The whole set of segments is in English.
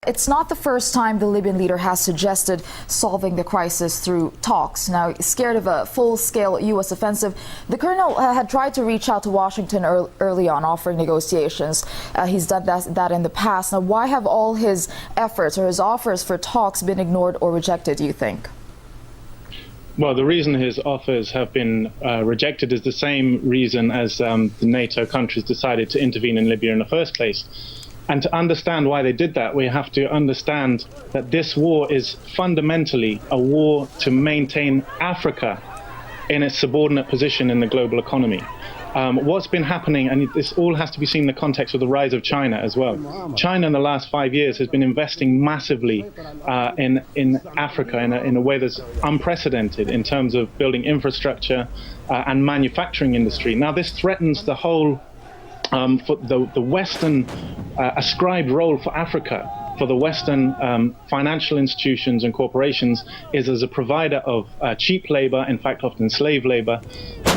It's not the first time the Libyan leader has suggested solving the crisis through talks. Now, scared of a full-scale U.S. offensive, the colonel had tried to reach out to Washington early on, offering negotiations. He's done that in the past. Now, why have all his efforts or his offers for talks been ignored or rejected, do you think? Well, the reason his offers have been rejected is the same reason as the NATO countries decided to intervene in Libya in the first place. And to understand why they did that, we have to understand that this war is fundamentally a war to maintain Africa in its subordinate position in the global economy. What's been happening, and this all has to be seen in the context of the rise of China as well. China in the last 5 years has been investing massively in Africa in a way that's unprecedented in terms of building infrastructure and manufacturing industry. Now, this threatens the whole for the Western ascribed role for Africa, for the Western financial institutions and corporations, is as a provider of cheap labor, in fact often slave labor,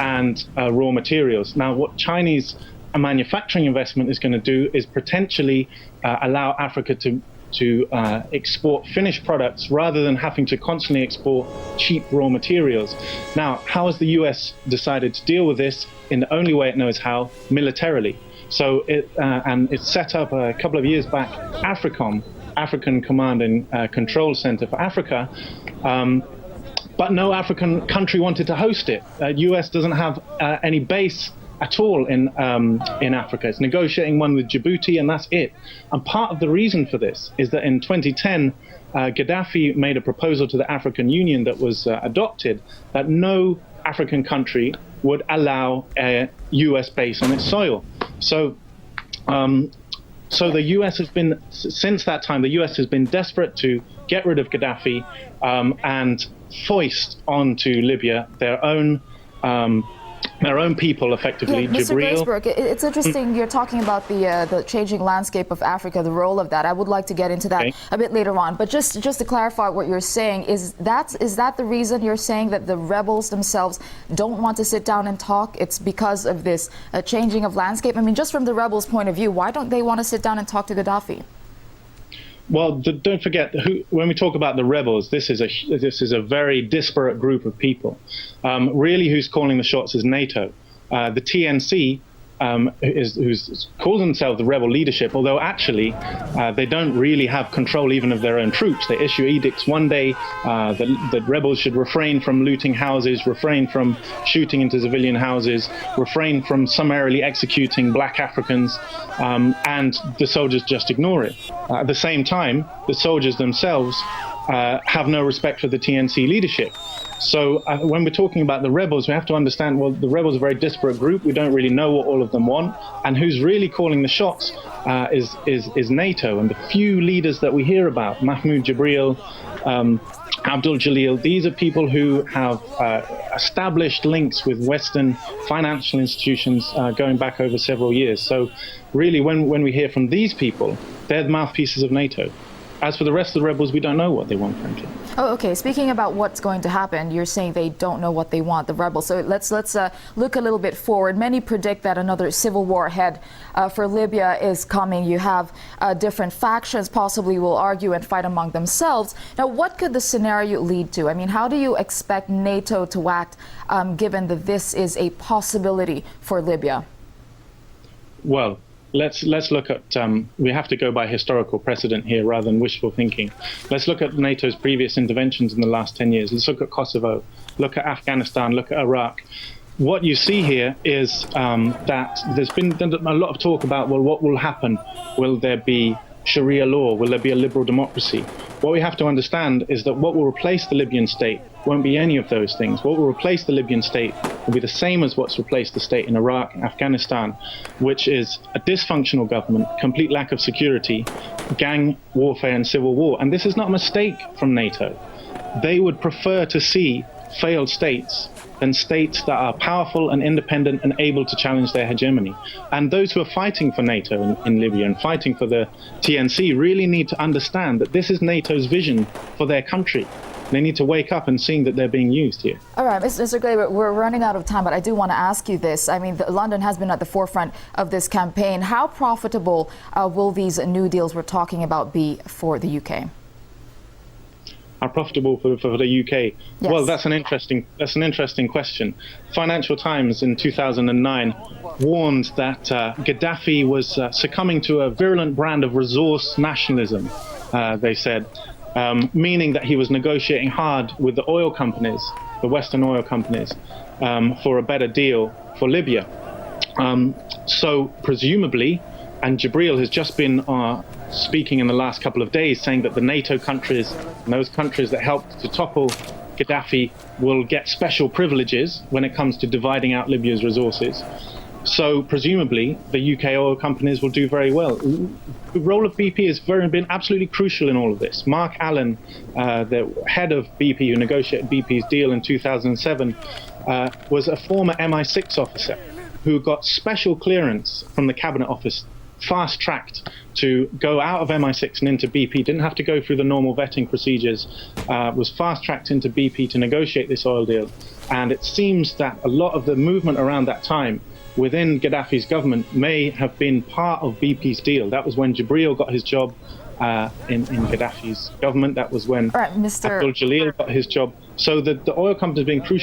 and raw materials. Now, what Chinese manufacturing investment is going to do is potentially allow Africa to export finished products rather than having to constantly export cheap raw materials. Now, how has the US decided to deal with this? In the only way it knows how, militarily. So it set up a couple of years back AFRICOM, African Command and Control Center for Africa, but no African country wanted to host it. US doesn't have any base at all in Africa. It's negotiating one with Djibouti, and that's it. And part of the reason for this is that in 2010, Gaddafi made a proposal to the African Union that was adopted, that no African country would allow a US base on its soil. So the US has been, since that time, the US has been desperate to get rid of Gaddafi and foist onto Libya their own people, effectively. Yeah, Mr. Graceberg, it's interesting you're talking about the changing landscape of Africa, the role of that. I would like to get into that a bit later on. But just to clarify what you're saying, is that the reason you're saying that the rebels themselves don't want to sit down and talk? It's because of this changing of landscape? I mean, just from the rebels' point of view, why don't they want to sit down and talk to Gaddafi? Well, don't forget, when we talk about the rebels, this is a very disparate group of people. Really, who's calling the shots is NATO. The TNC, who calls themselves the rebel leadership, although actually they don't really have control even of their own troops. They issue edicts one day that rebels should refrain from looting houses, refrain from shooting into civilian houses, refrain from summarily executing black Africans, and the soldiers just ignore it. At the same time, the soldiers themselves have no respect for the TNC leadership. So when we're talking about the rebels, we have to understand, well, the rebels are a very disparate group. We don't really know what all of them want. And who's really calling the shots is NATO. And the few leaders that we hear about, Mahmoud Jibril, Abdul Jalil, these are people who have established links with Western financial institutions going back over several years. So really, when we hear from these people, they're the mouthpieces of NATO. As for the rest of the rebels, we don't know what they want, frankly. Oh, okay. Speaking about what's going to happen, you're saying they don't know what they want, the rebels. So let's look a little bit forward. Many predict that another civil war ahead for Libya is coming. You have different factions possibly will argue and fight among themselves. Now, what could the scenario lead to? I mean, how do you expect NATO to act given that this is a possibility for Libya? Well, let's look at, we have to go by historical precedent here rather than wishful thinking. Let's look at NATO's previous interventions in the last 10 years. Let's look at Kosovo, look at Afghanistan, look at Iraq. What you see here is that there's been a lot of talk about, well, what will happen? Will there be Sharia law? Will there be a liberal democracy? What we have to understand is that what will replace the Libyan state won't be any of those things. What will replace the Libyan state will be the same as what's replaced the state in Iraq and Afghanistan, which is a dysfunctional government, complete lack of security, gang warfare and civil war. And this is not a mistake from NATO. They would prefer to see failed states than states that are powerful and independent and able to challenge their hegemony. And those who are fighting for NATO in Libya and fighting for the TNC really need to understand that this is NATO's vision for their country. They need to wake up and see that they're being used here. All right, Mr. Glaber, we're running out of time, but I do want to ask you this. I mean, London has been at the forefront of this campaign. How profitable will these new deals we're talking about be for the UK? How profitable for the UK? Yes. Well, that's an interesting question. Financial Times in 2009 warned that Gaddafi was succumbing to a virulent brand of resource nationalism. They said, meaning that he was negotiating hard with the oil companies, the Western oil companies, for a better deal for Libya. So presumably, and Jibril has just been speaking in the last couple of days, saying that the NATO countries and those countries that helped to topple Gaddafi will get special privileges when it comes to dividing out Libya's resources. So presumably, the UK oil companies will do very well. The role of BP has been absolutely crucial in all of this. Mark Allen, the head of BP, who negotiated BP's deal in 2007, was a former MI6 officer who got special clearance from the Cabinet Office, fast-tracked to go out of MI6 and into BP, didn't have to go through the normal vetting procedures, was fast-tracked into BP to negotiate this oil deal. And it seems that a lot of the movement around that time within Gaddafi's government may have been part of BP's deal. That was when Jibril got his job in Gaddafi's government. That was when All right, Mr. Abdul Jalil got his job. So the oil company has been crucial.